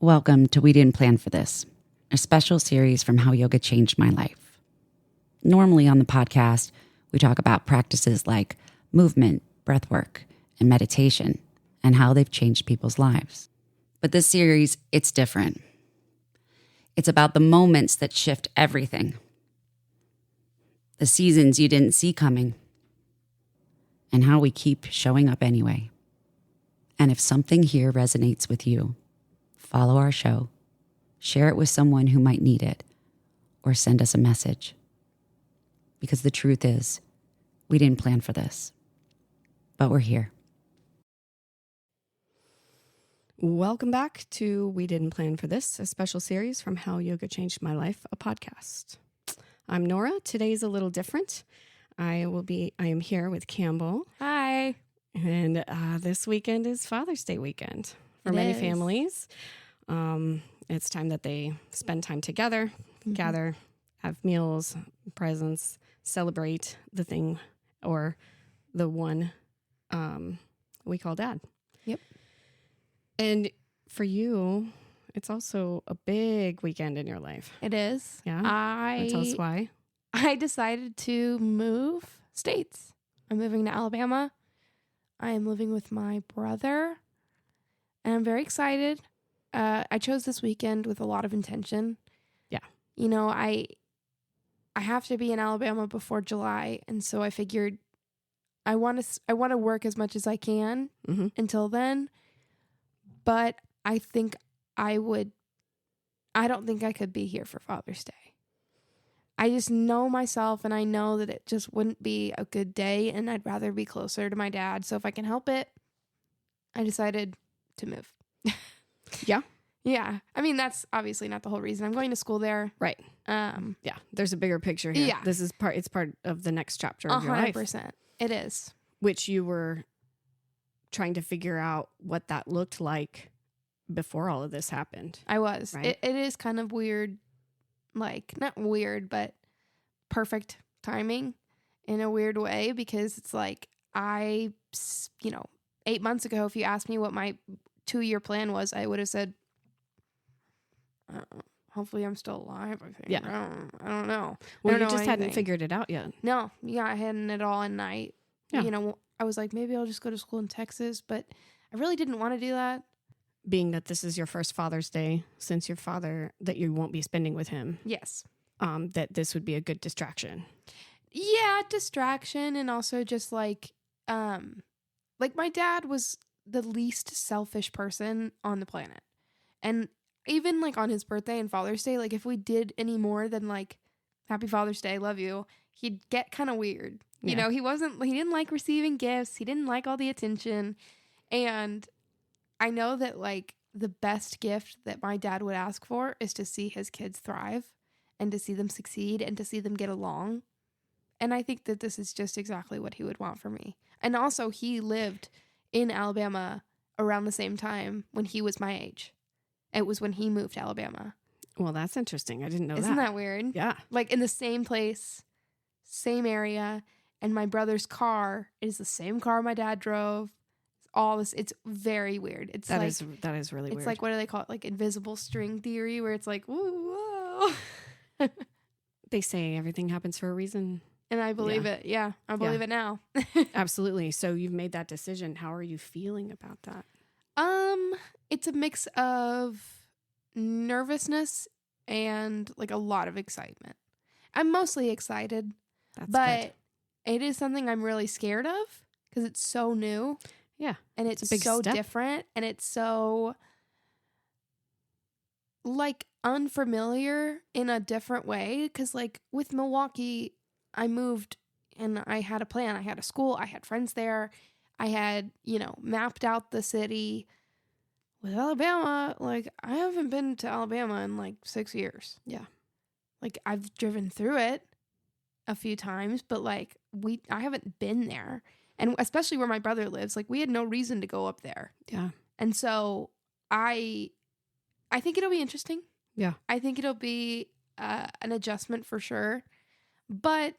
Welcome to We Didn't Plan for This, a special series from How Yoga Changed My Life. Normally on the podcast, we talk about practices like movement, breathwork, and meditation, and how they've changed people's lives. But this series, it's different. It's about the moments that shift everything. The seasons you didn't see coming, and how we keep showing up anyway. And if something here resonates with you, follow our show, share it with someone who might need it, or send us a message. Because the truth is, we didn't plan for this, but we're here. Welcome back to We Didn't Plan for This, a special series from How Yoga Changed My Life, a podcast. I'm Nora. Today's a little different. I am here with Campbell. Hi. And this weekend is Father's Day weekend for many families. It's time that they spend time together, gather, have meals, presents, celebrate the thing or the one we call dad. Yep. And for you, it's also a big weekend in your life. It is. Yeah. Tell us why. I decided to move states. I'm moving to Alabama. I am living with my brother, and I'm very excited. I chose this weekend with a lot of intention. Yeah. You know, I have to be in Alabama before July, and so I figured I want to work as much as I can until then. But I think I don't think I could be here for Father's Day. I just know myself, and I know that it just wouldn't be a good day, and I'd rather be closer to my dad. So if I can help it, I decided to move. Yeah. Yeah. I mean, that's obviously not the whole reason. I'm going to school there. Right. Yeah. There's a bigger picture here. Yeah. It's part of the next chapter of your life. 100%. It is. Which you were trying to figure out what that looked like before all of this happened. I was. Right? It is kind of weird. Like, not weird, but perfect timing in a weird way, because it's like 8 months ago, if you asked me what my 2-year plan was, I would have said, hopefully I'm still alive, I think. Yeah. I don't know. Well, I don't you know just hadn't anything. figured it out yet. No. Yeah, I hadn't at all. And I was like, maybe I'll just go to school in Texas, but I really didn't want to do that. Being that this is your first Father's Day since your father, that you won't be spending with him. Yes. That this would be a good distraction. Yeah, distraction, and also just like my dad was the least selfish person on the planet. And even like on his birthday and Father's Day, like if we did any more than like Happy Father's Day, love you, he'd get kind of weird. You know, he didn't like receiving gifts. He didn't like all the attention. And I know that like the best gift that my dad would ask for is to see his kids thrive and to see them succeed and to see them get along. And I think that this is just exactly what he would want for me. And also he lived in Alabama around the same time when he was my age. It was when he moved to Alabama. Well, that's interesting. I didn't know that. Isn't that weird? Yeah. Like in the same place, same area. And my brother's car is the same car my dad drove. All this, it's very weird. That is really weird. It's like, what do they call it? Like invisible string theory, where it's like, ooh, whoa. They say everything happens for a reason. And I believe it. Yeah, I believe it now. Absolutely. So you've made that decision. How are you feeling about that? It's a mix of nervousness and like a lot of excitement. I'm mostly excited, but it is something I'm really scared of because it's so new. Yeah. And it's a big so step. different, and it's so like unfamiliar in a different way. Cause like with Milwaukee, I moved and I had a plan. I had a school. I had friends there. I had, mapped out the city. With Alabama, like I haven't been to Alabama in like 6 years. Yeah. Like I've driven through it a few times, but like I haven't been there. And especially where my brother lives, like we had no reason to go up there. Yeah. And so I think it'll be interesting. Yeah. I think it'll be an adjustment for sure, but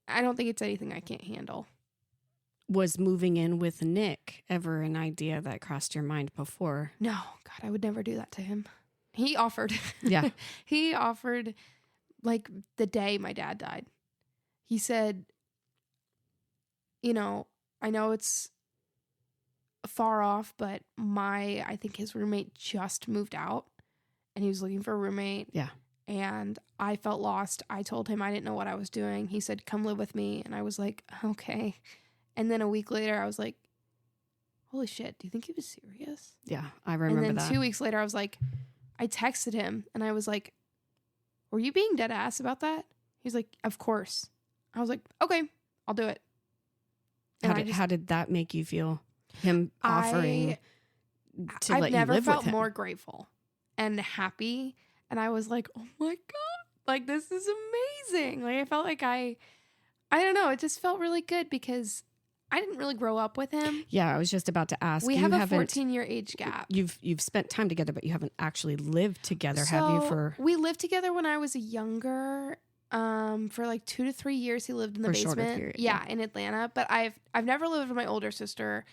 I don't think it's anything I can't handle. Was moving in with Nick ever an idea that crossed your mind before? No, God, I would never do that to him. He offered. Yeah. He offered like the day my dad died. He said, you know, I know it's far off, but I think his roommate just moved out and he was looking for a roommate. Yeah. And I felt lost. I told him I didn't know what I was doing. He said, come live with me. And I was like, okay. And then a week later, I was like, holy shit, do you think he was serious? Yeah, I remember that. And then 2 weeks later, I was like, I texted him and I was like, were you being dead ass about that? He's like, of course. I was like, okay, I'll do it. How did that make you feel? Him offering to let you live with him? I've never felt more grateful and happy. And I was like, oh my God, like this is amazing. Like I felt like I don't know. It just felt really good because I didn't really grow up with him. Yeah, I was just about to ask. We have a 14-year age gap. You've spent time together, but you haven't actually lived together, have you? We lived together when I was younger. For like 2 to 3 years, he lived in the basement. Shorter period, yeah, in Atlanta. But I've never lived with my older sister,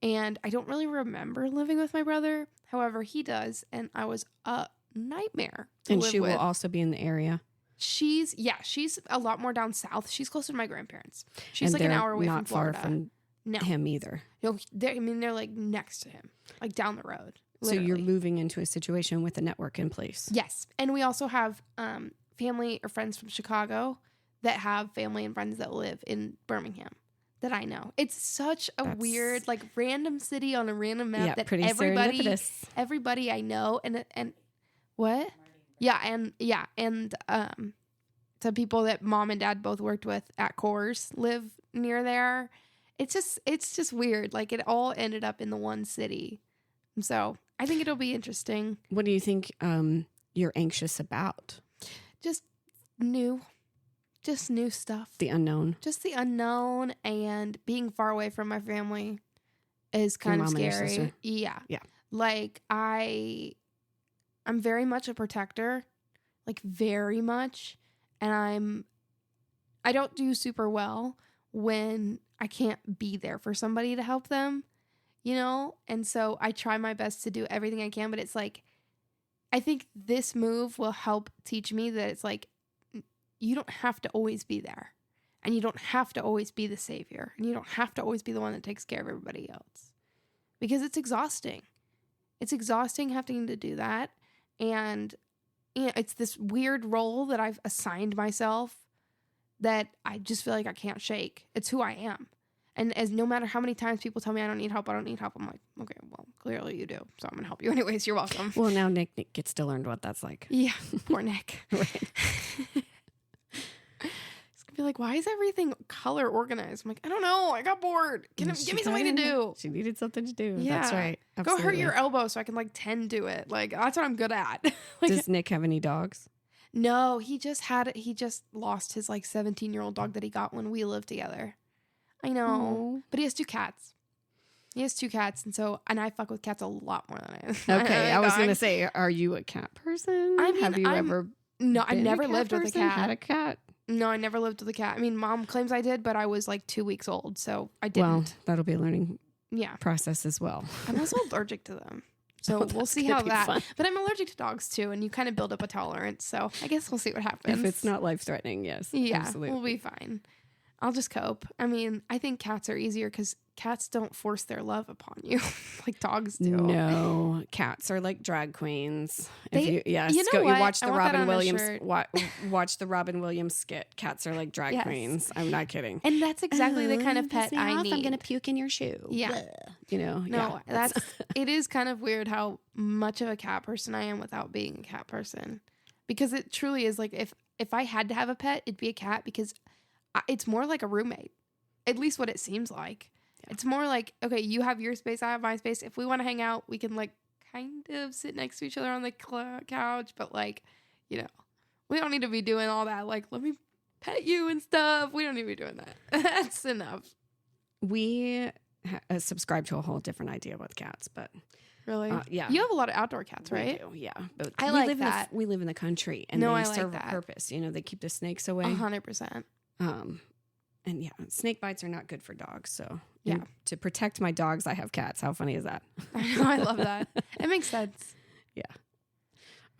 and I don't really remember living with my brother. However, he does, and I was a nightmare to and live she with. will also be in the area. She's a lot more down south. She's closer to my grandparents. She's And like an they're hour away not from Florida. far from No, him either. no, they're like next to him, like down the road. So you're literally. moving into a situation with a network in place. Yes, and we also have family or friends from Chicago that have family and friends that live in Birmingham that I know. It's such a weird, like random city on a random map that pretty everybody I know and what? Yeah, and some people that mom and dad both worked with at Coors live near there. It's just weird. Like it all ended up in the one city. So I think it'll be interesting. What do you think you're anxious about? Just new stuff. The unknown. Just the unknown and being far away from my family is kind of scary. Yeah. Yeah. Like I'm very much a protector, like very much. And I don't do super well when I can't be there for somebody to help them, you know? And so I try my best to do everything I can, but it's like, I think this move will help teach me that it's like, you don't have to always be there. And you don't have to always be the savior. And you don't have to always be the one that takes care of everybody else. Because it's exhausting. It's exhausting having to do that. And you know, it's this weird role that I've assigned myself that I just feel like I can't shake. It's who I am. And as no matter how many times people tell me I don't need help, I'm like, okay, well, clearly you do. So I'm going to help you anyways. You're welcome. Well, now Nick gets to learn what that's like. Yeah, poor Nick. Right. He's going to be like, why is everything color organized? I'm like, I don't know. I got bored. Give me something to do. She needed something to do. Yeah. That's right. Absolutely. Go hurt your elbow so I can like tend to it. Like, that's what I'm good at. Like, Does Nick have any dogs? no, he just lost his like 17-year-old dog that he got when we lived together. I know. Aww. But he has 2 cats. And I fuck with cats a lot more than I Okay, I was going to say, are you a cat person? I mean, have you ever No, I've been never a cat lived with a person? cat. Had a cat? No, I never lived with a cat. I mean, mom claims I did, but I was like 2 weeks old, so I didn't. Well, that'll be a learning Yeah. process as well. I'm also allergic to them. So Oh, we'll that's see gonna how be that. fun. But I'm allergic to dogs too, and you kind of build up a tolerance. So I guess we'll see what happens. If it's not life-threatening, yes. yeah, absolutely. we'll be fine. I'll just cope. I mean, I think cats are easier because cats don't force their love upon you like dogs do. No, cats are like drag queens. You know You what? watch I the want that Robin on a Williams shirt. watch the Robin Williams skit. Cats are like drag Yes. queens. I'm not kidding. And that's exactly the kind of pet I need. I'm gonna puke in your shoe. Yeah. Bleh. You know. No, yeah. it is kind of weird how much of a cat person I am without being a cat person. Because it truly is like if I had to have a pet, it'd be a cat because it's more like a roommate. At least what it seems like. Yeah. It's more like, okay, you have your space, I have my space. If we want to hang out, we can like kind of sit next to each other on the couch, but like, you know, we don't need to be doing all that. Like, let me pet you and stuff. We don't need to be doing that. That's enough. We subscribe to a whole different idea with cats, but Really? yeah. You have a lot of outdoor cats, right? We do, yeah. But I we like live that. we live in the country, and No, they I like serve that. a purpose. You know, they keep the snakes away. 100%. And yeah, snake bites are not good for dogs. So Yeah. and to protect my dogs, I have cats. How funny is that? I know, I love that. It makes sense. Yeah.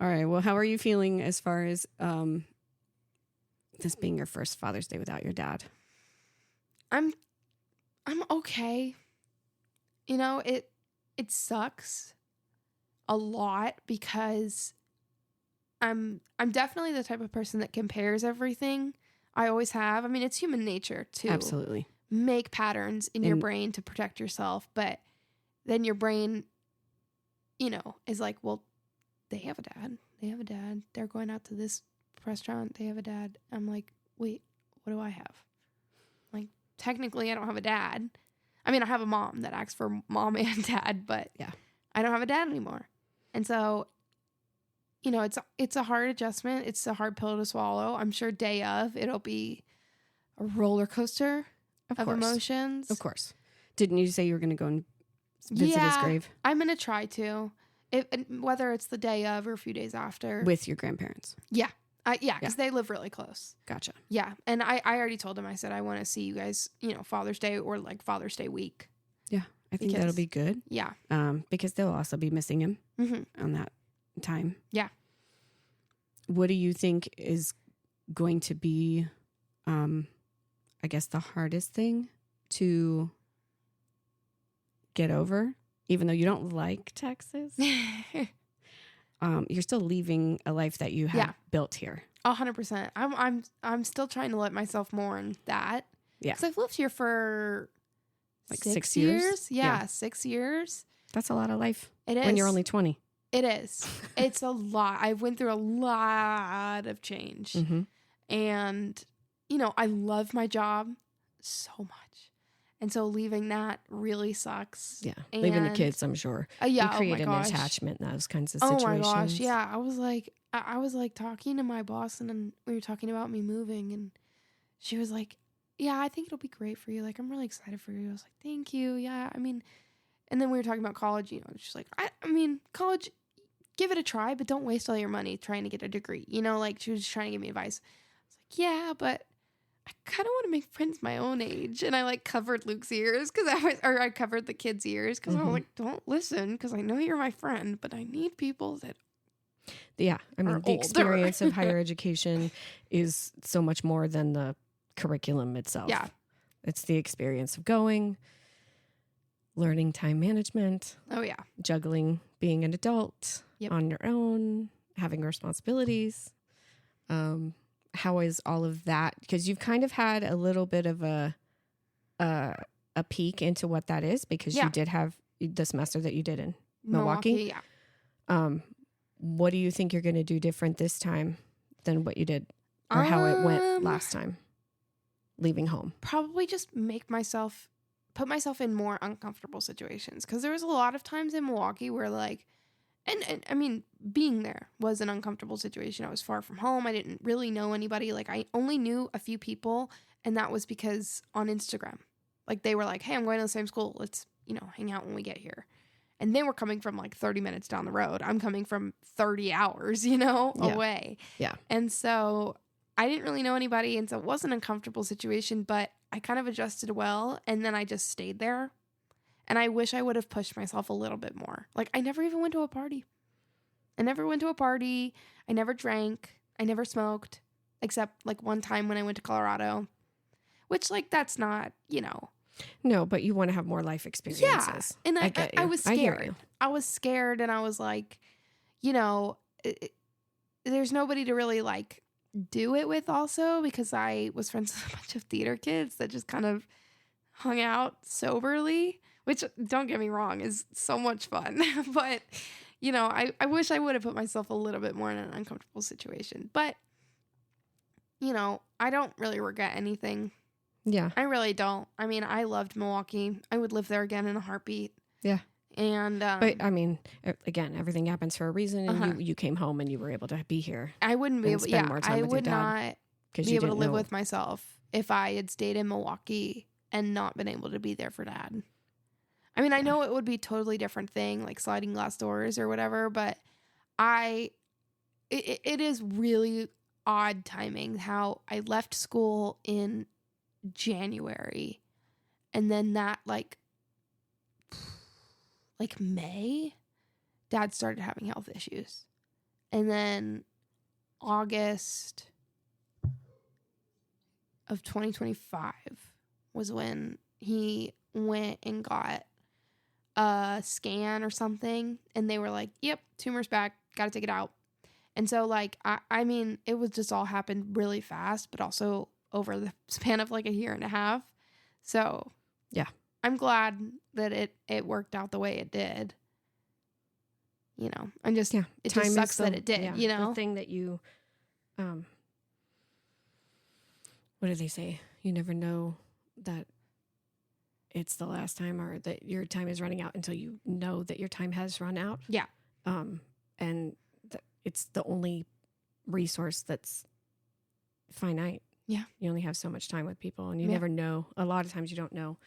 All right. Well, how are you feeling as far as this being your first Father's Day without your dad? I'm okay. You know, it sucks a lot because I'm definitely the type of person that compares everything. I always have. I mean, it's human nature to Absolutely make patterns in your brain to protect yourself, but then your brain, you know, is like, well, they have a dad. They have a dad. They're going out to this restaurant. They have a dad. I'm like, wait, what do I have? Like, technically, I don't have a dad. I mean, I have a mom that acts for mom and dad, but yeah, I don't have a dad anymore. And so, you know, it's a hard adjustment. It's a hard pill to swallow. I'm sure day of, it'll be a roller coaster of emotions. Of course. Didn't you say you were going to go and visit his grave? I'm going to try to. Whether it's the day of or a few days after. With your grandparents? Yeah. Because they live really close. Gotcha. Yeah. And I already told them, I said, I want to see you guys, you know, Father's Day or like Father's Day week. Yeah. I think that'll be good. Yeah. Because they'll also be missing him on that time. Yeah. What do you think is going to be, I guess, the hardest thing to get over? Even though you don't like Texas, you're still leaving a life that you have built here. 100%. I'm still trying to let myself mourn that. Yeah. Because I've lived here for like 6 years. Yeah, 6 years. That's a lot of life. It is. When you're only 20. It is. It's a lot. I went through a lot of change. Mm-hmm. And, you know, I love my job so much. And so leaving that really sucks. Yeah. Leaving the kids, I'm sure. Yeah. You create an attachment in those kinds of situations. Oh my gosh. Yeah. I was like talking to my boss and then we were talking about me moving and she was like, yeah, I think it'll be great for you. Like, I'm really excited for you. I was like, thank you. Yeah. I mean, and then we were talking about college, you know, she's like, I mean, college, give it a try, but don't waste all your money trying to get a degree. You know, like she was just trying to give me advice. I was like, yeah, but I kind of want to make friends my own age. And I like covered Luke's ears I covered the kids' ears because I was like, don't listen because I know you're my friend, but I need people that. Yeah. I mean, the experience of higher education is so much more than the curriculum itself. Yeah. It's the experience of going, learning time management. Oh, yeah. Juggling being an adult on your own, having responsibilities. How is all of that? Because you've kind of had a little bit of a peek into what that is because you did have the semester that you did in Milwaukee. Yeah. What do you think you're going to do different this time than what you did or how it went last time leaving home? Probably just put myself in more uncomfortable situations because there was a lot of times in Milwaukee where like, and I mean, being there was an uncomfortable situation. I was far from home. I didn't really know anybody. Like I only knew a few people and that was because on Instagram, like they were like, hey, I'm going to the same school. Let's, you know, hang out when we get here. And they were coming from like 30 minutes down the road. I'm coming from 30 hours, you know, away. Yeah. And so I didn't really know anybody. And so it was an uncomfortable situation, but I kind of adjusted well. And then I just stayed there. And I wish I would have pushed myself a little bit more. Like I never even went to a party. I never drank. I never smoked. Except like one time when I went to Colorado. Which like that's not, you know. No, but you want to have more life experiences. Yeah. And I was scared. I hear you. I was scared and I was like, you know, there's nobody to really like do it with also because I was friends with a bunch of theater kids that just kind of hung out soberly, which don't get me wrong is so much fun. But, you know, I wish I would have put myself a little bit more in an uncomfortable situation. But, you know, I don't really regret anything. Yeah. I really don't. I mean, I loved Milwaukee. I would live there again in a heartbeat. Yeah. And but I mean, again, everything happens for a reason, and you came home and you were able to be here. I wouldn't be able. Yeah, I would not be able to live know. with myself if I had stayed in Milwaukee and not been able to be there for Dad. I mean, I know it would be a totally different thing, like sliding glass doors or whatever, but it is really odd timing how I left school in January and then that like May, Dad started having health issues. And then August of 2025 was when he went and got a scan or something. And they were like, yep, tumor's back. Got to take it out. And so, like, I mean, it was just all happened really fast, but also over the span of like a year and a half. So, yeah, I'm glad that it worked out the way it did. You know, I'm just, it just sucks that it did, you know? The thing that you, what do they say? You never know that it's the last time or that your time is running out until you know that your time has run out. Yeah. And it's the only resource that's finite. Yeah. You only have so much time with people and you never know. A lot of times you don't know.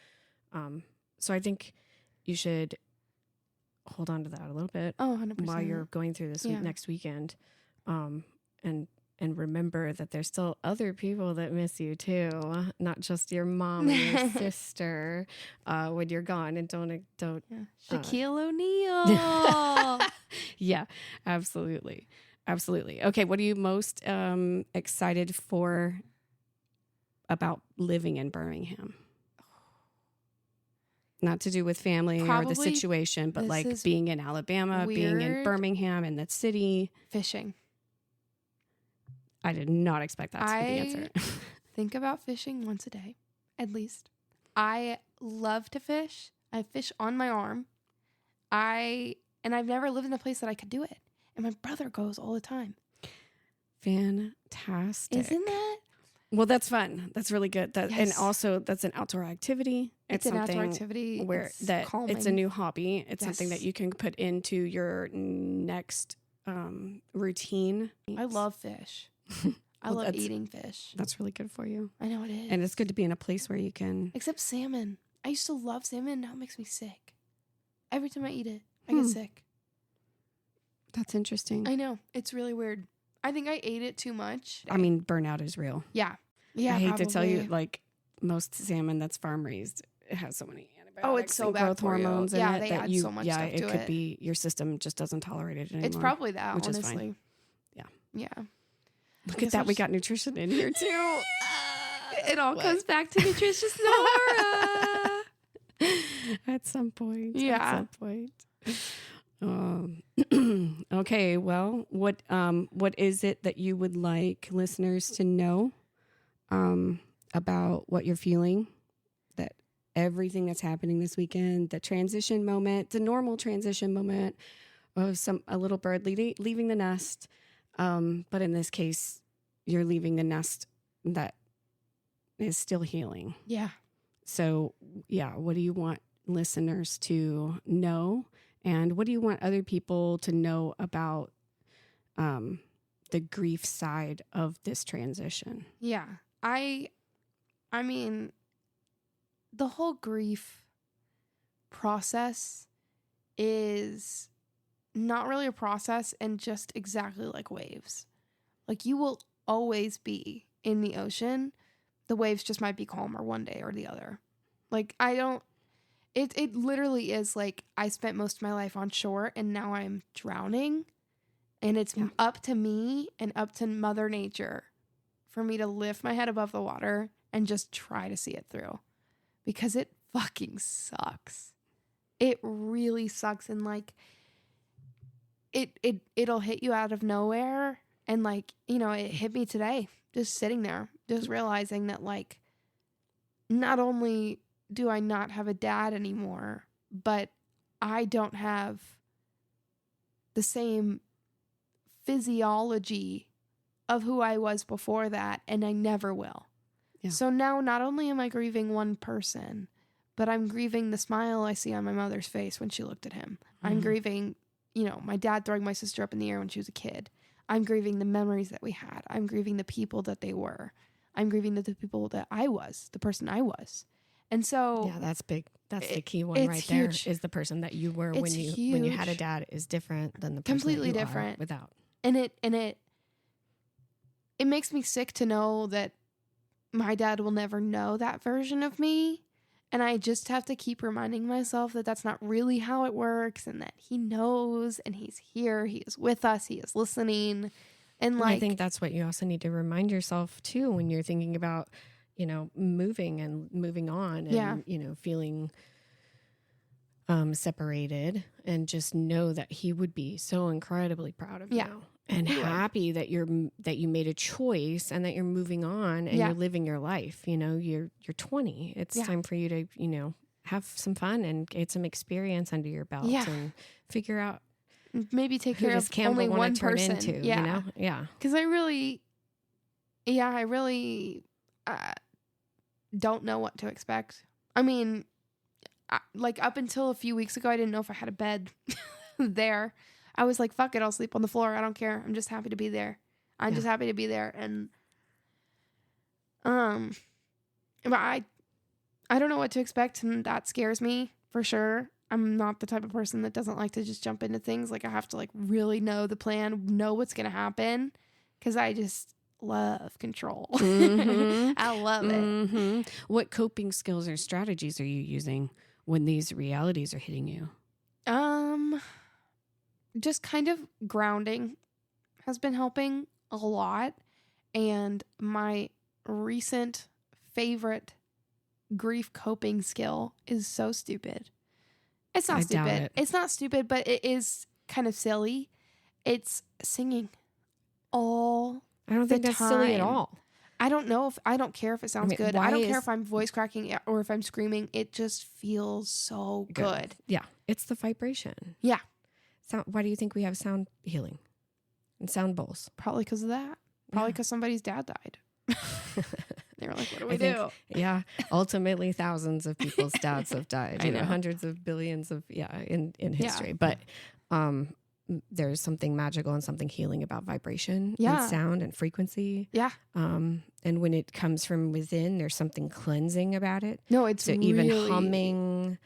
So I think you should hold on to that a little bit. Oh, 100%. While you're going through this next weekend. And remember that there's still other people that miss you too, not just your mom and your sister when you're gone. And don't Shaquille O'Neal. Yeah, absolutely. Absolutely. Okay, what are you most excited for about living in Birmingham? Not to do with family or the situation, but like being in Alabama, being in Birmingham, in the city. Fishing. I did not expect that to be the answer. Think about fishing once a day, at least. I love to fish. I fish on my arm. And I've never lived in a place that I could do it. And my brother goes all the time. Fantastic. Isn't that? Well, that's fun. That's really good. Yes. And also that's an outdoor activity. It's an outdoor activity where it's a new hobby. It's something that you can put into your next routine. I love fish. I love eating fish. That's really good for you. I know it is. And it's good to be in a place where you can... Except salmon. I used to love salmon. Now it makes me sick. Every time I eat it, I get sick. That's interesting. I know. It's really weird. I think I ate it too much. I mean, burnout is real. Yeah. Yeah, I hate to tell you, like, most salmon that's farm raised, it has so many antibiotics it's so and bad growth for you. hormones in Yeah, it they that add so much stuff to it could be your system just doesn't tolerate it anymore. It's probably that, which honestly. Is fine. Yeah. Yeah. Look at that. We got nutrition in here too. It all comes back to nutritious Nora. At some point. Yeah. At some point. Okay. Well, what is it that you would like listeners to know about what you're feeling? That everything that's happening this weekend, the transition moment, the normal transition moment of a little bird leaving the nest. But in this case, you're leaving the nest that is still healing. Yeah. So, what do you want listeners to know? And what do you want other people to know about the grief side of this transition? Yeah. I mean, the whole grief process is not really a process and just exactly like waves. Like you will always be in the ocean. The waves just might be calmer one day or the other. Like it literally is like I spent most of my life on shore and now I'm drowning and it's up to me and up to Mother Nature for me to lift my head above the water and just try to see it through because it fucking sucks. It really sucks. And like, it'll hit you out of nowhere. And like, it hit me today, just sitting there, just realizing that like, not only do I not have a dad anymore, but I don't have the same physiology of who I was before that. And I never will. Yeah. So now not only am I grieving one person, but I'm grieving the smile I see on my mother's face when she looked at him. Mm-hmm. I'm grieving, my dad throwing my sister up in the air when she was a kid. I'm grieving the memories that we had. I'm grieving the people that they were. I'm grieving the people that I was, the person I was. And so... Yeah, that's big. That's the key one right huge. There is the person that you were when you had a dad is different than the person completely that you different are without. And it makes me sick to know that my dad will never know that version of me. And I just have to keep reminding myself that that's not really how it works, and that he knows, and he's here, he is with us, he is listening. And like, I think that's what you also need to remind yourself too when you're thinking about, moving and moving on and, feeling separated, and just know that he would be so incredibly proud of you and happy that you made a choice and that you're moving on and you're living your life. You're 20. It's time for you to, have some fun and get some experience under your belt and figure out maybe take care of Campbell only one turn person. Into, Because I really don't know what to expect. I mean, like up until a few weeks ago, I didn't know if I had a bed there. I was like, fuck it, I'll sleep on the floor. I don't care. I'm just happy to be there. I'm just happy to be there. And but I don't know what to expect, and that scares me for sure. I'm not the type of person that doesn't like to just jump into things. Like, I have to like really know the plan, know what's going to happen, because I just love control. Mm-hmm. I love it. Mm-hmm. What coping skills or strategies are you using when these realities are hitting you? Just kind of grounding has been helping a lot. And my recent favorite grief coping skill is so stupid. It's not stupid. It's not stupid, but it is kind of silly. It's singing all I don't think that's silly at all. I don't care if it sounds good. I don't care if I'm voice cracking or if I'm screaming. It just feels so good. Yeah. It's the vibration. Yeah. Why do you think we have sound healing and sound bowls? Probably because of that. Probably because somebody's dad died. They were like, what do we do? Yeah. Ultimately, thousands of people's dads have died. I know. Hundreds of billions of, in history. Yeah. But there's something magical and something healing about vibration and sound and frequency. Yeah. And when it comes from within, there's something cleansing about it. No, it's so really... even humming,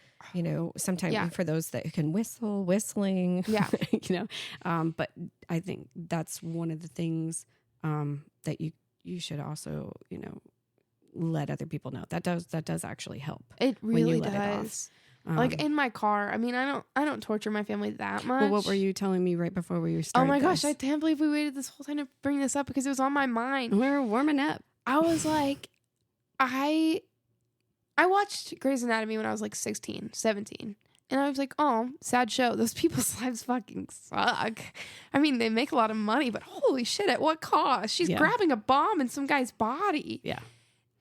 sometimes for those that can whistling. Yeah. But I think that's one of the things that you should also, let other people know. That does actually help. It really does. Like in my car. I mean, I don't torture my family that much. Well, what were you telling me right before we were starting? Oh my gosh, I can't believe we waited this whole time to bring this up because it was on my mind. We were warming up. I was like, I watched Grey's Anatomy when I was like 16, 17. And I was like, oh, sad show. Those people's lives fucking suck. I mean, they make a lot of money, but holy shit, at what cost? She's grabbing a bomb in some guy's body. Yeah.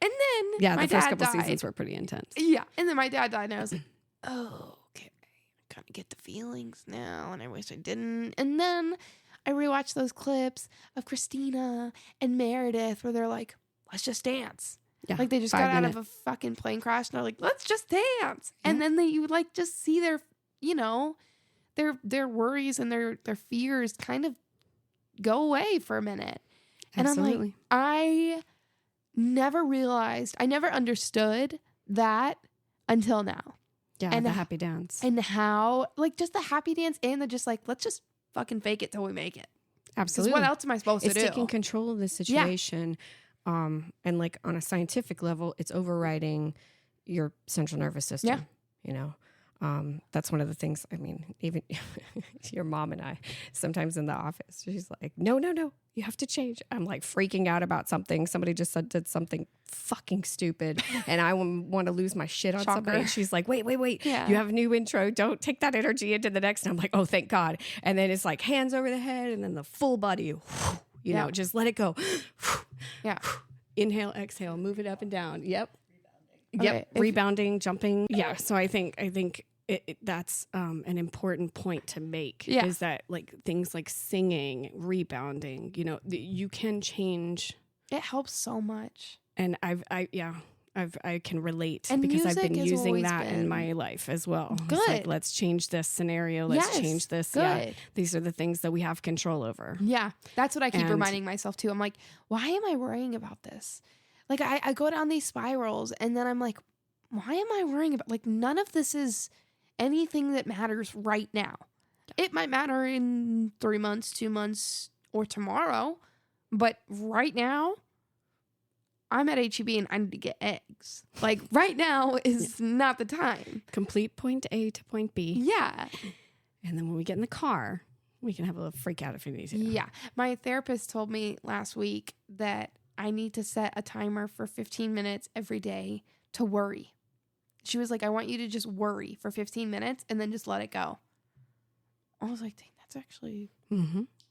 And then my dad died. The first couple seasons were pretty intense. Yeah. And then my dad died, and I was like, oh, okay. I kind of get the feelings now, and I wish I didn't. And then I rewatched those clips of Christina and Meredith where they're like, let's just dance. Yeah, like they just got out of a fucking plane crash and they're like, let's just dance. Yeah. And then you would like just see their, their worries and their fears kind of go away for a minute. Absolutely. And I'm like, I never understood that until now. Yeah, and the happy dance. And how, like, just the happy dance and the just like, let's just fucking fake it till we make it. Absolutely. What else am I supposed to do? It's taking control of the situation. Yeah. And like on a scientific level, it's overriding your central nervous system. Yeah. That's one of the things. I mean, even your mom and I, sometimes in the office, she's like, no, you have to change. I'm like freaking out about something. Somebody just did something fucking stupid and I want to lose my shit on somebody. And she's like, wait. Yeah. You have a new intro. Don't take that energy into the next. And I'm like, oh, thank God. And then it's like hands over the head and then the full body, just let it go. Yeah. Inhale, exhale, move it up and down. Yep. Okay. Rebounding, jumping. Yeah. So I think that's an important point to make is that like things like singing, rebounding, you can change. It helps so much. And I can relate because I've been using that in my life as well. Good. It's like, let's change this scenario. Let's change this. Good. Yeah. These are the things that we have control over. Yeah. That's what I keep reminding myself too. I'm like, why am I worrying about this? Like I go down these spirals and then I'm like, why am I worrying about, like, none of this is anything that matters right now. It might matter in 3 months, 2 months, or tomorrow, but right now, I'm at HEB and I need to get eggs. Like right now is not the time. Complete point A to point B. Yeah. And then when we get in the car, we can have a little freak out if we need to. Yeah. My therapist told me last week that I need to set a timer for 15 minutes every day to worry. She was like, I want you to just worry for 15 minutes and then just let it go. I was like, dang, that's actually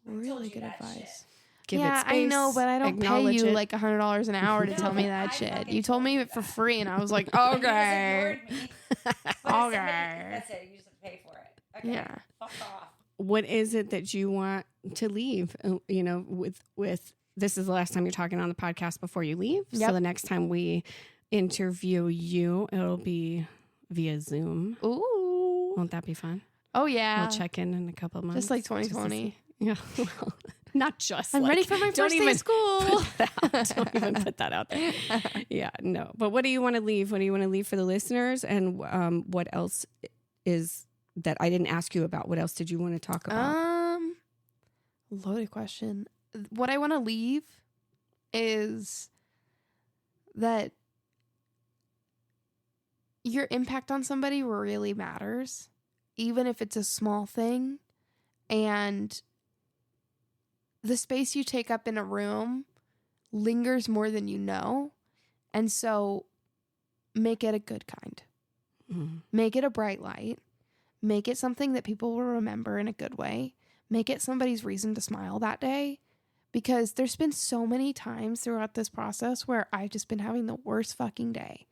really good advice. Give it space, I know, but I don't pay you it. like $100 an hour to tell me that shit. You told me it for free, and I was like, okay. Okay. That's it. You just have to pay for it. Okay. Yeah. Fuck off. What is it that you want to leave? You know, with this is the last time you're talking on the podcast before you leave. Yep. So the next time we interview you, it'll be via Zoom. Ooh. Won't that be fun? Oh, yeah. We'll check in a couple of months. Just like 2020. Yeah. Well, not just. I'm like, ready for my don't first day even of school. Don't even put that out there. Yeah, no. But what do you want to leave? What do you want to leave for the listeners? And what else is that I didn't ask you about? What else did you want to talk about? Loaded question. What I want to leave is that your impact on somebody really matters, even if it's a small thing. And the space you take up in a room lingers more than you know. And so make it a good kind. Make it a bright light. Make it something that people will remember in a good way. Make it somebody's reason to smile that day. Because there's been so many times throughout this process where I've just been having the worst fucking day.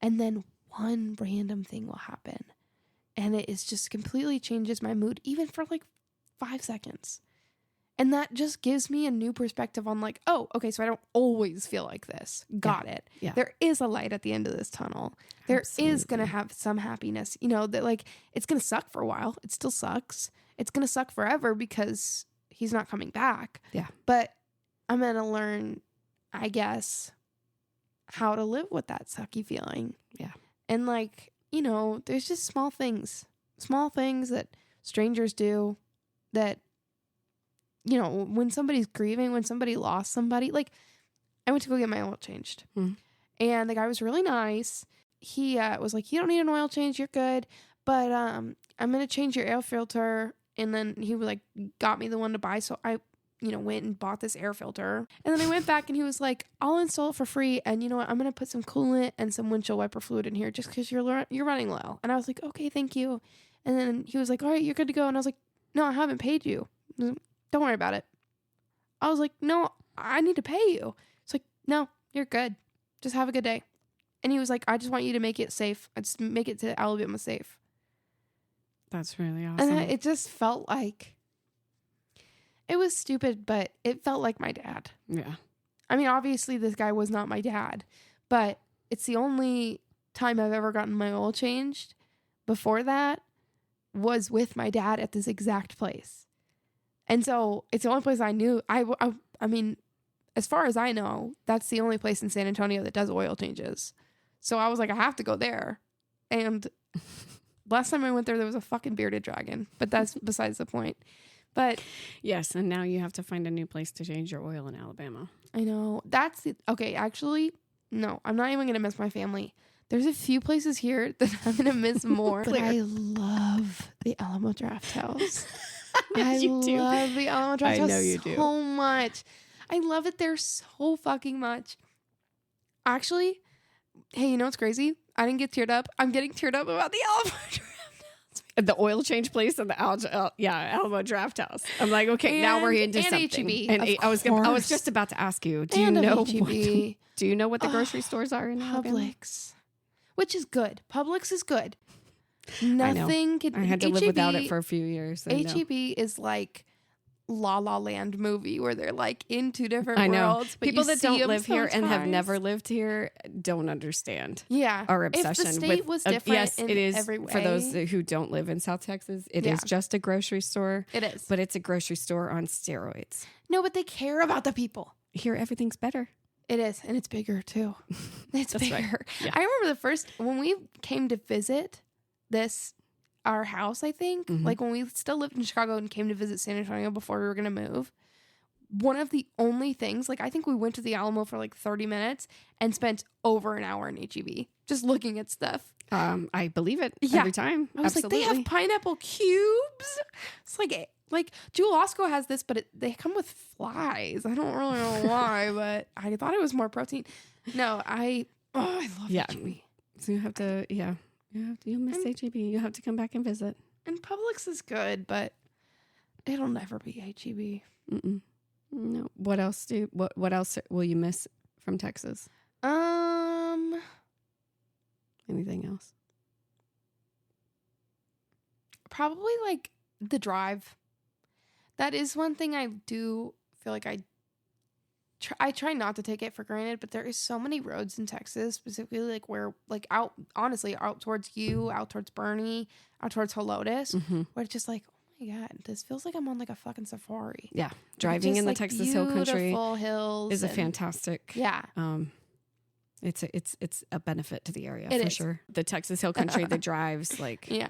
And then one random thing will happen. And it is just completely changes my mood, even for like 5 seconds. And that just gives me a new perspective on like, oh, okay, so I don't always feel like this. Got it. Yeah. There is a light at the end of this tunnel. There is going to have some happiness. You know, that like, it's going to suck for a while. It still sucks. It's going to suck forever because he's not coming back. Yeah. But I'm going to learn, I guess, how to live with that sucky feeling. Yeah. And like, you know, there's just small things that strangers do that, you know, when somebody's grieving, when somebody lost somebody, like I went to go get my oil changed and the guy was really nice. He was like, you don't need an oil change. You're good. But I'm going to change your air filter. And then he like got me the one to buy. So I, you know, went and bought this air filter. And then I went back and he was like, I'll install it for free. And you know what? I'm going to put some coolant and some windshield wiper fluid in here just because you're running low. And I was like, okay, thank you. And then he was like, all right, you're good to go. And I was like, no, I haven't paid you. Don't worry about it. I was like, no, I need to pay you. It's like, no, you're good. Just have a good day. And he was like, I just want you to make it safe. I just make it to Alabama safe. That's really awesome. And it just felt like, it was stupid, but it felt like my dad. Yeah. I mean, obviously this guy was not my dad, but it's the only time I've ever gotten my oil changed. Before that was with my dad at this exact place. And so it's the only place I knew. I mean, as far as I know, that's the only place in San Antonio that does oil changes. So I was like, I have to go there. And last time I went there was a fucking bearded dragon, but that's besides the point. But yes, and now you have to find a new place to change your oil in Alabama. I know. Okay, actually, no, I'm not even going to miss my family. There's a few places here that I'm going to miss more. But I love the Alamo Draft House. I love the Alamo Draft House so much. I love it there so fucking much. Actually, hey, you know what's crazy? I didn't get teared up. I'm getting teared up about the Alamo Draft House. The oil change place and the Alamo Draft House. I'm like, okay, now we're into something. HEB, and I was just about to ask you, do you know what the grocery stores are in Alabama? Publix, which is good. Publix is good. Nothing can. I had to live without it for a few years. HEB is like La La Land movie where they're like in two different worlds. But people that don't live here and have never lived here don't understand. Yeah, our obsession. If the state was different, yes, it is every way. For those who don't live in South Texas. It is just a grocery store. It is, but it's a grocery store on steroids. No, but they care about the people. Here, everything's better. It is, and it's bigger too. It's bigger. Right. Yeah. I remember when we came to visit our house, I think, like when we still lived in Chicago and came to visit San Antonio before we were going to move, one of the only things, like I think we went to the Alamo for like 30 minutes and spent over an hour in HEB just looking at stuff. I believe it every time. I was Absolutely. like, they have pineapple cubes. It's like Jewel Osco has this, but they come with flies. I don't really know why, but I thought it was more protein. No, I love HEB. So you have to, you miss HEB. You have to come back and visit. And Publix is good, but it'll never be HEB. Mm-mm. No. What else will you miss from Texas? Anything else? Probably like the drive. That is one thing I do feel like I try not to take it for granted, but there is so many roads in Texas, specifically like where like out towards you, out towards Bernie, out towards Helotes, where it's just like, oh my God, this feels like I'm on like a fucking safari. Yeah. Driving in the Texas Hill Country hills is a fantastic. Yeah. It's a benefit to the area It for is. sure. The Texas Hill Country, the drives, like yeah.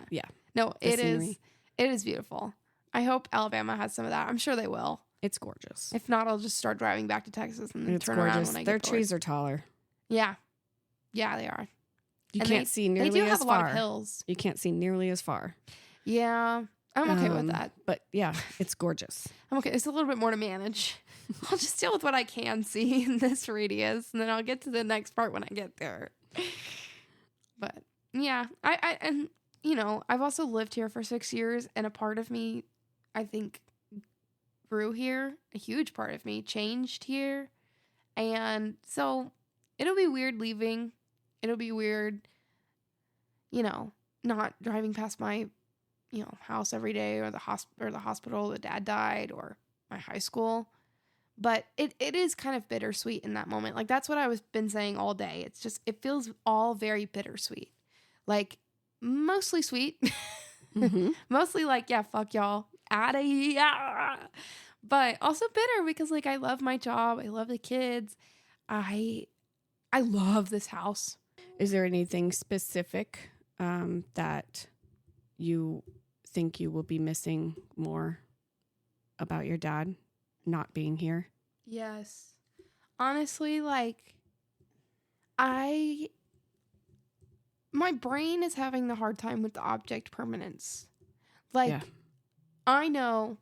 No, The it scenery. is beautiful. I hope Alabama has some of that. I'm sure they will. It's gorgeous. If not, I'll just start driving back to Texas and then It's turn gorgeous. around when I Their get bored. trees are taller. Yeah. Yeah, they are. You And can't see nearly They do as have a far. lot of hills. You can't see nearly as far. Yeah. I'm okay with that. But yeah, it's gorgeous. I'm okay. It's a little bit more to manage. I'll just deal with what I can see in this radius, and then I'll get to the next part when I get there. But yeah, and you know, I've also lived here for 6 years, and a part of me, I think, grew here. A huge part of me changed here, and so it'll be weird leaving. It'll be weird, you know, not driving past my, you know, house every day, or the hospital that dad died, or my high school. But it is kind of bittersweet in that moment. Like, that's what I was been saying all day. It's just, it feels all very bittersweet. Like, mostly sweet. Mostly like, yeah, fuck y'all. Outta here. But also bitter because, like, I love my job. I love the kids. I love this house. Is there anything specific that you think you will be missing more about your dad not being here? Yes. Honestly, like, my brain is having the hard time with the object permanence. Like, Yeah. I know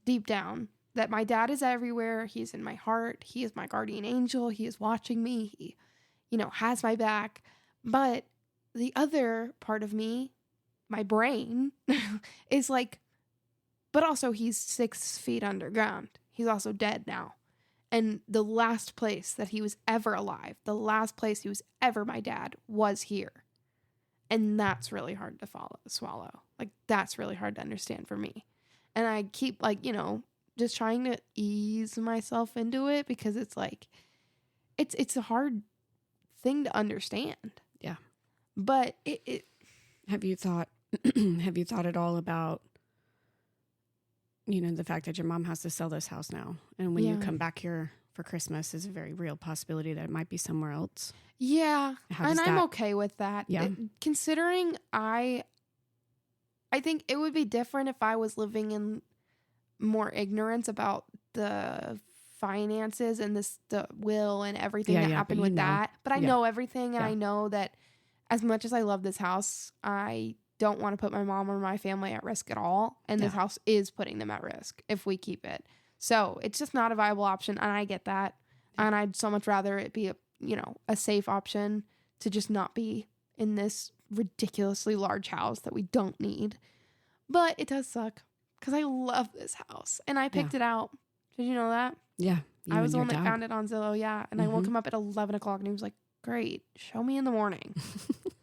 deep down that my dad is everywhere. He's in my heart. He is my guardian angel. He is watching me. He, you know, has my back. But the other part of me, my brain, is like, but also he's 6 feet underground. He's also dead now. And the last place that he was ever alive, the last place he was ever my dad, was here. And that's really hard to swallow. Like, that's really hard to understand for me. And I keep, like, you know, just trying to ease myself into it because it's like, it's a hard thing to understand. Yeah. But it Have you thought at all about, you know, the fact that your mom has to sell this house now, and when you come back here for Christmas is a very real possibility that it might be somewhere else? Yeah, How does and I'm that- okay with that. Yeah. Considering I think it would be different if I was living in more ignorance about the finances and the will and everything that happened but with you know. that. But I Yeah. know everything, and Yeah. I know that as much as I love this house, I don't want to put my mom or my family at risk at all. And this Yeah. house is putting them at risk if we keep it. So it's just not a viable option, and I get that. And I'd so much rather it be a safe option to just not be in this ridiculously large house that we don't need. But it does suck because I love this house, and I picked it out. Did you know that? Yeah. you I was and the your one that dad. found it on Zillow, yeah. And I woke him up at 11 o'clock, and he was like, great, show me in the morning. It's like,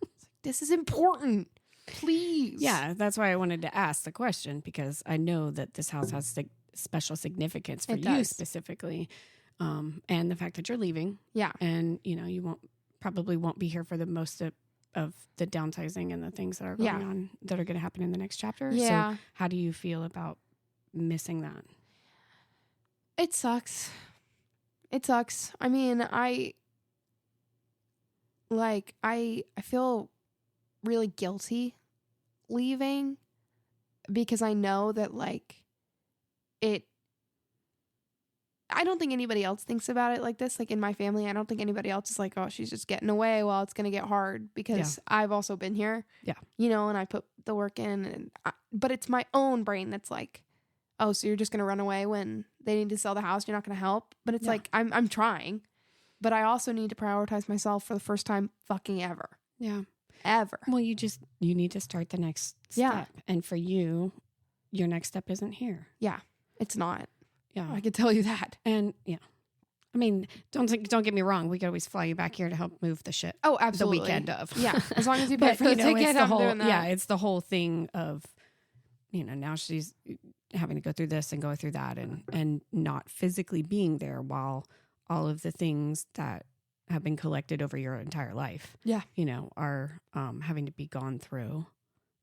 this is important. Please. Yeah, that's why I wanted to ask the question, because I know that this house has special significance for It you does. specifically, and the fact that you're leaving, Yeah. and you know you probably won't be here for the most of the downsizing and the things that are going on that are going to happen in the next chapter. Yeah. So how do you feel about missing that? It sucks. It sucks. I mean, I feel really guilty leaving because I know that, like, it I don't think anybody else thinks about it like this. Like in my family, I don't think anybody else is like, oh, she's just getting away. Well, it's going to get hard because I've also been here. Yeah. You know, and I put the work in. But it's my own brain that's like, oh, so you're just going to run away when they need to sell the house. You're not going to help. But it's like, I'm trying. But I also need to prioritize myself for the first time fucking ever. Yeah. Ever. Well, you need to start the next step. And for you, your next step isn't here. Yeah. It's not. Yeah. I can tell you that. And I mean, don't get me wrong. We could always fly you back here to help move the shit. Oh, absolutely. The weekend of. Yeah. As long as you pay for the ticket, I'm doing that. Yeah. It's the whole thing of, now she's having to go through this and go through that and not physically being there while all of the things that have been collected over your entire life, are having to be gone through.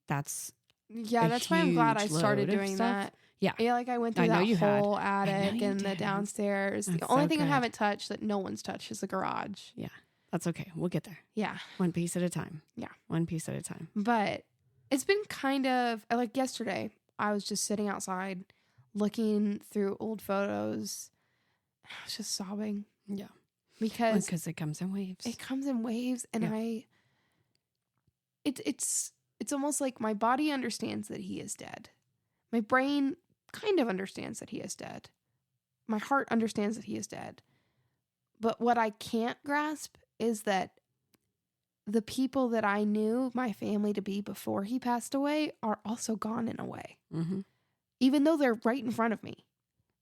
That's that's why I'm glad I started doing that. Yeah. Like I went through that whole attic and the downstairs. That's the only so thing I good. haven't touched that no one's touched is the garage. Yeah. That's okay. We'll get there. Yeah. One piece at a time. Yeah. One piece at a time. But it's been kind of like yesterday, I was just sitting outside looking through old photos. I was just sobbing. Yeah. Because it comes in waves. It comes in waves and it's almost like my body understands that he is dead. My brain kind of understands that he is dead. My heart understands that he is dead. But what I can't grasp is that the people that I knew my family to be before he passed away are also gone in a way. Mm-hmm. Even though they're right in front of me,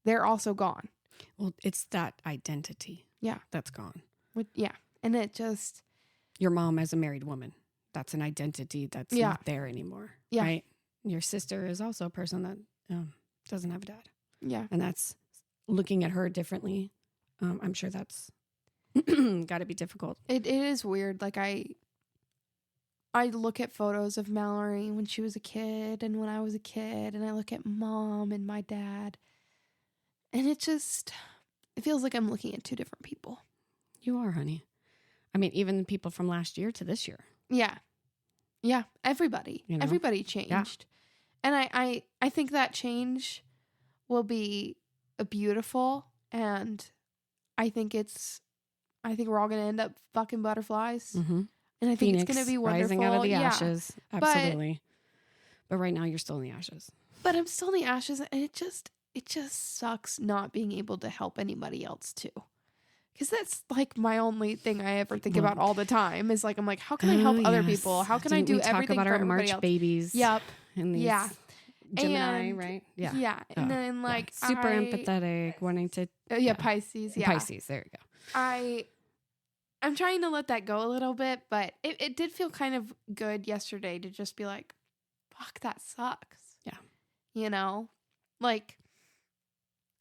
they're also gone. Well, it's that identity. Yeah. That's gone. And it just... Your mom as a married woman, that's an identity that's not there anymore. Yeah. Right? Your sister is also a person that doesn't have a dad. Yeah. And that's looking at her differently. I'm sure that's got to be difficult. It is weird. Like I look at photos of Mallory when she was a kid and when I was a kid, and I look at mom and my dad, and it feels like I'm looking at two different people. You are, honey. I mean, even the people from last year to this year. Yeah. Yeah. Everybody. Everybody changed. Yeah. And I think that change will be beautiful, and I think we're all going to end up fucking butterflies. Mm-hmm. And I think it's going to be wonderful. Rising out of the ashes. Absolutely. But right now you're still in the ashes. But I'm still in the ashes, and it just sucks not being able to help anybody else too. Because that's like my only thing I ever think about all the time is like, I'm like, how can I help other people? How can I do everything about for our everybody March else? babies? Yep. And these Gemini, right? Yeah. Yeah. And then like super empathetic, wanting to Pisces. Yeah. Pisces, there you go. I'm trying to let that go a little bit, but it did feel kind of good yesterday to just be like, fuck, that sucks. Yeah. Like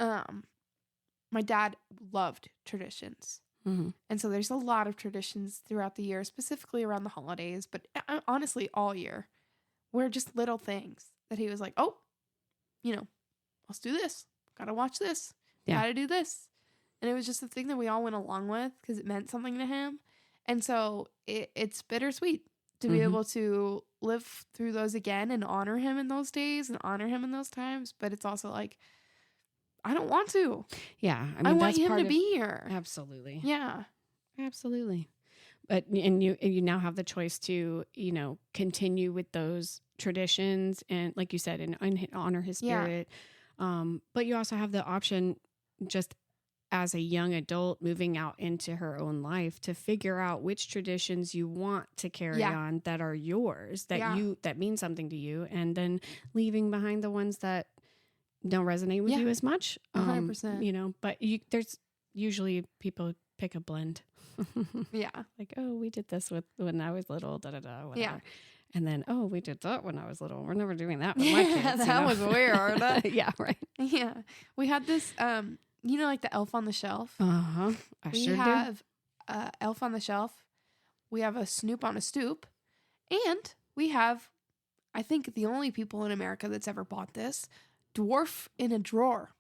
my dad loved traditions. Mm-hmm. And so there's a lot of traditions throughout the year, specifically around the holidays, but honestly, all year, where just little things that he was like, oh, let's do this. Gotta watch this. Gotta do this. And it was just the thing that we all went along with because it meant something to him. And so it's bittersweet to be able to live through those again and honor him in those days and honor him in those times. But it's also like, I don't want to. Yeah. I want him to be here. Absolutely. Yeah. Absolutely. But, and you now have the choice to, continue with those traditions and like you said, and honor his spirit. Yeah. But you also have the option just as a young adult moving out into her own life to figure out which traditions you want to carry on that are yours, that mean something to you, and then leaving behind the ones that don't resonate with you as much. 100%. But there's usually people pick a blend. Yeah. Like, oh, we did this when I was little, whatever. Yeah. And then, oh, we did that when I was little. We're never doing that with my kids. That was weird. Yeah, right. Yeah. We had this, like the Elf on the Shelf. Uh-huh. We have Elf on the Shelf. We have a Snoop on a Stoop. And we have, I think, the only people in America that's ever bought this, Dwarf in a Drawer.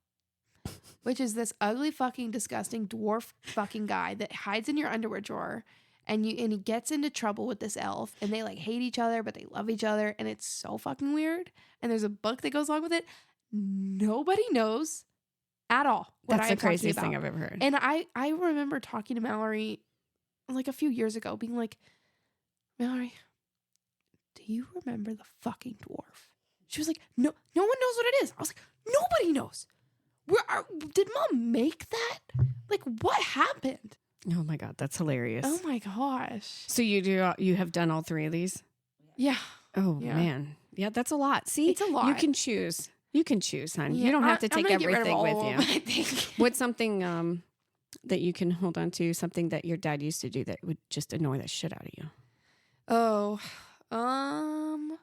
Which is this ugly fucking disgusting dwarf fucking guy that hides in your underwear drawer. And he gets into trouble with this elf, and they like hate each other, but they love each other, and it's so fucking weird. And there's a book that goes along with it. Nobody knows at all. That's the craziest thing I've ever heard. And I remember talking to Mallory like a few years ago, being like, Mallory, do you remember the fucking dwarf? She was like, no one knows what it is. I was like, nobody knows. Did Mom make that? Like, what happened? Oh my God, that's hilarious. Oh my gosh. So you have done all 3 of these? Yeah. Oh man. Yeah, that's a lot. See, it's a lot. You can choose. You can choose, hon. Yeah, you don't have to take everything with you. I think. What's something that you can hold on to, something that your dad used to do that would just annoy the shit out of you? Oh, I'm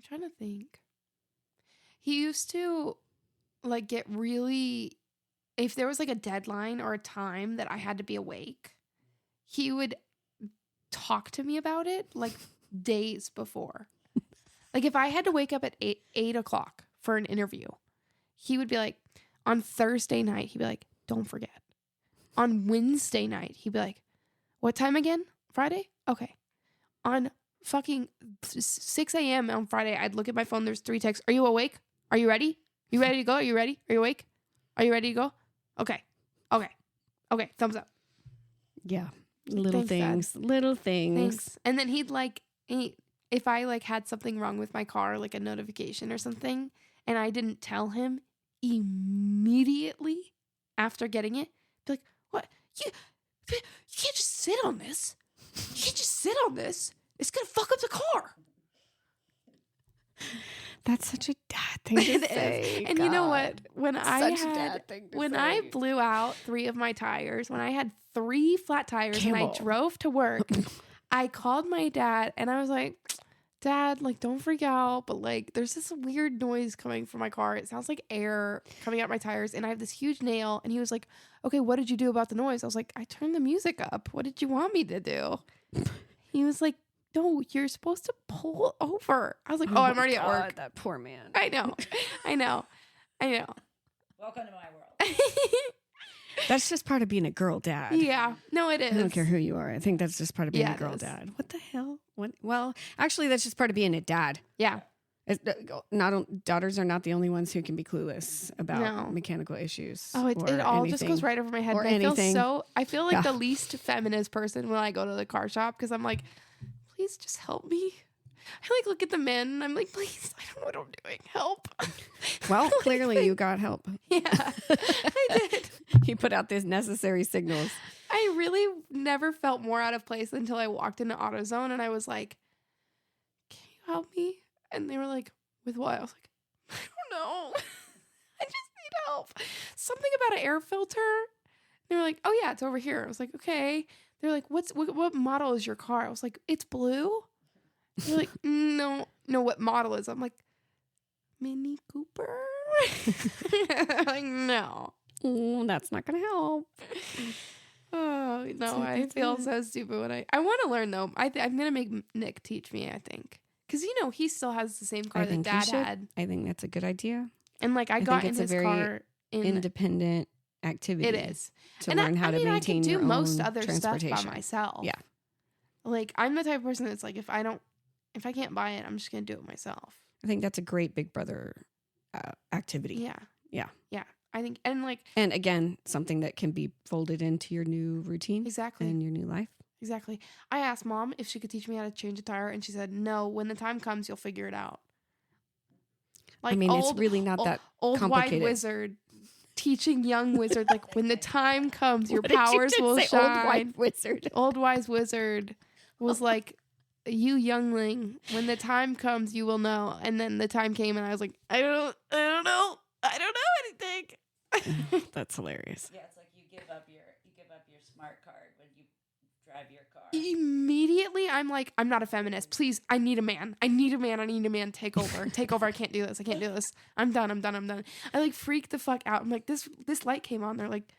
trying to think. He used to like get really, if there was like a deadline or a time that I had to be awake, he would talk to me about it like days before. Like if I had to wake up at 8 o'clock for an interview, he would be like, on Thursday night, he'd be like, don't forget. On Wednesday night, he'd be like, what time again? Friday? Okay. On fucking 6 a.m. on Friday, I'd look at my phone. There's 3 texts. Are you awake? Are you ready? You ready to go? Are you ready? Are you awake? Are you ready to go? Okay. Thumbs up. Yeah. Little things. Thanks. And then if I like had something wrong with my car, like a notification or something, and I didn't tell him immediately after getting it, be like, what? You can't just sit on this. You can't just sit on this. It's going to fuck up the car. That's such a dad thing to say. And God. You know what? When I blew out 3 of my tires, when I had 3 flat tires Campbell. and I drove to work, I called my dad and I was like, Dad, like, don't freak out, but like, there's this weird noise coming from my car. It sounds like air coming out my tires, and I have this huge nail. And he was like, okay, what did you do about the noise? I was like, I turned the music up. What did you want me to do? He was like, no, you're supposed to pull over. I was like, I'm already at work. That poor man. I know. Welcome to my world. That's just part of being a girl dad. Yeah. No, it is. I don't care who you are. I think that's just part of being a girl dad. What the hell? Well, actually, that's just part of being a dad. Yeah. Daughters are not the only ones who can be clueless about mechanical issues. Oh, it all just goes right over my head. Or I anything. I feel like the least feminist person when I go to the car shop, because I'm like, please just help me. I like look at the men and I'm like, please, I don't know what I'm doing. Help. Well, clearly you got help. Yeah, I did. You put out these necessary signals. I really never felt more out of place until I walked into AutoZone and I was like, can you help me? And they were like, with what? I was like, I don't know. I just need help. Something about an air filter. They were like, oh yeah, it's over here. I was like, okay. They're like, what model is your car? I was like, it's blue. They're like, no, what model is it? I'm like, Mini Cooper. Like, no. That's not gonna help. Oh no, I feel so stupid when I want to learn though. I'm gonna make Nick teach me. I think because he still has the same car that Dad had. I think that's a good idea. And like I got in his car in independent activity. It is to learn how to maintain your own I can do most other stuff transportation by myself. Yeah, like I'm the type of person that's like if I can't buy it, I'm just gonna do it myself. I think that's a great big brother activity. Yeah. I think, and again, something that can be folded into your new routine. Exactly. And your new life. Exactly. I asked Mom if she could teach me how to change a tire, and she said, no, when the time comes, you'll figure it out. Like it's really not that old complicated. White wizard teaching young wizard, like when the time comes, your powers will shine. Old white wizard. Old wise wizard was like, you youngling, when the time comes, you will know. And then the time came, and I was like, I don't know anything. That's hilarious. Yeah, it's like you give up your smart card when you drive your car. Immediately, I'm like, I'm not a feminist. Please, I need a man. Take over. I can't do this. I'm done. I like freak the fuck out. I'm like, this light came on. They're like,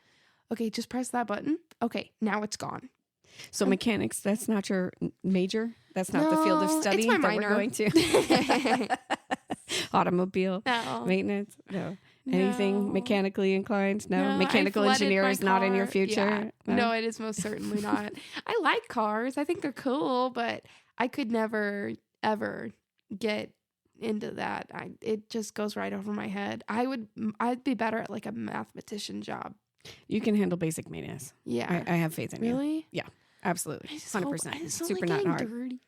okay, just press that button. Okay, now it's gone. So mechanics, that's not your major? That's not the field of study it's my that minor. we're going to? Automobile maintenance? No. Anything mechanically inclined? No. Mechanical engineer is not in your future? Yeah. No, it is most certainly not. I like cars. I think they're cool, but I could never, ever get into that. It just goes right over my head. I'd be better at like a mathematician job. You can handle basic maintenance. Yeah. I have faith in you. Really? Yeah, absolutely. 100%. I Super not hard. dirty.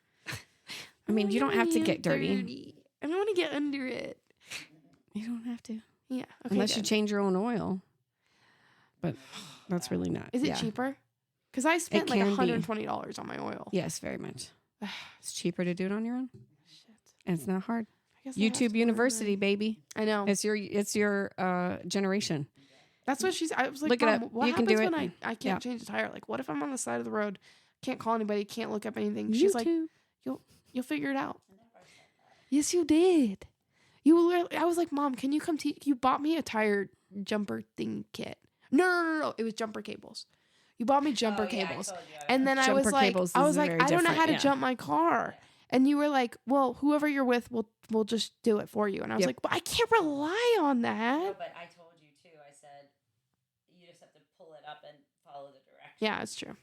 I mean, you don't have to get dirty. I don't want to get under it. You don't have to. Yeah. Okay, Unless you change your own oil. But that's really not. Is it cheaper? Because I spent like can be. $120 on my oil. Yes, very much. It's cheaper to do it on your own. Shit. And it's not hard. I guess I have YouTube to University, baby. I know. It's your generation. That's what I was like, Look it Mom, up. what You can happens do it. when I can't change the tire? Like, what if I'm on the side of the road, can't call anybody, can't look up anything? She's like, you'll figure it out. Yes, you did. I was like, Mom, can you come you bought me a tire jumper thing kit. No. It was jumper cables. You bought me jumper cables. And then I was like, I don't know how to jump my car. And you were like, well, whoever you're with will just do it for you. And I was like, but I can't rely on that. No, but I told you too. I said, you just have to pull it up and follow the directions. Yeah, it's true.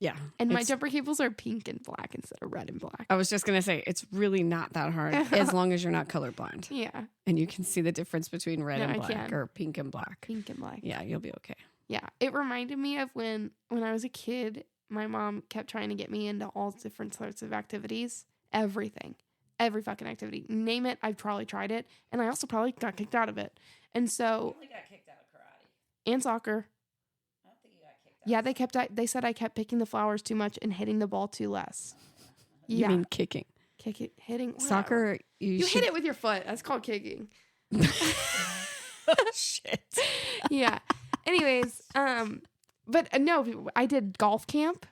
Yeah. And my jumper cables are pink and black instead of red and black. I was just going to say, it's really not that hard as long as you're not colorblind. Yeah. And you can see the difference between red and black can. or pink and black. Pink and black. Yeah, you'll be okay. Yeah. It reminded me of when I was a kid, my mom kept trying to get me into all different sorts of activities. Everything. Every fucking activity. Name it, I've probably tried it. And I also probably got kicked out of it. And so... You only got kicked out of karate. And soccer. I don't think you got kicked out. Yeah, they said I kept picking the flowers too much and hitting the ball too less. You mean kicking? Hitting. Whatever. Soccer, you hit it with your foot. That's called kicking. Shit. Yeah. Anyways, but no, I did golf camp.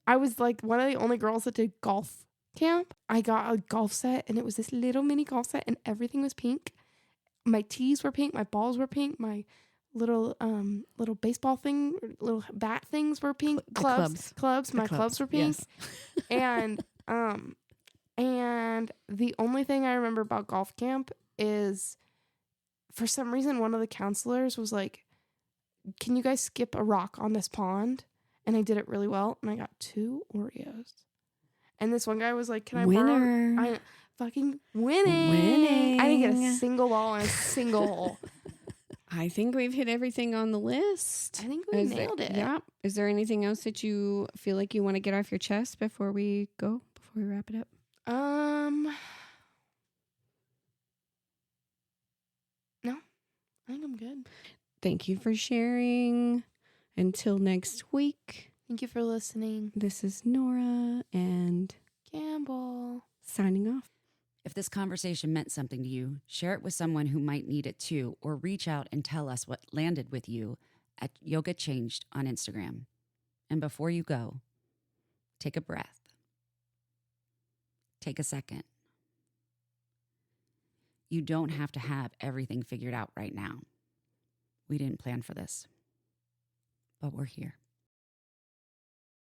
I was like one of the only girls that did golf camp. I got a golf set and it was this little mini golf set and everything was pink. My tees were pink, my balls were pink, my little baseball thing, little bat things were pink. Clubs. My clubs were pink. Yes. And the only thing I remember about golf camp is for some reason one of the counselors was like, can you guys skip a rock on this pond? And I did it really well. And I got 2 Oreos. And this one guy was like, can I borrow? I fucking winning. I didn't get a single ball in a single hole. I think we've hit everything on the list. I think we nailed it. Yeah. Is there anything else that you feel like you want to get off your chest before we wrap it up? No, I think I'm good. Thank you for sharing. Until next week. Thank you for listening. This is Nora and Campbell signing off. If this conversation meant something to you, share it with someone who might need it too, or reach out and tell us what landed with you at Yoga Changed on Instagram. And before you go, take a breath. Take a second. You don't have to have everything figured out right now. We didn't plan for this, but we're here.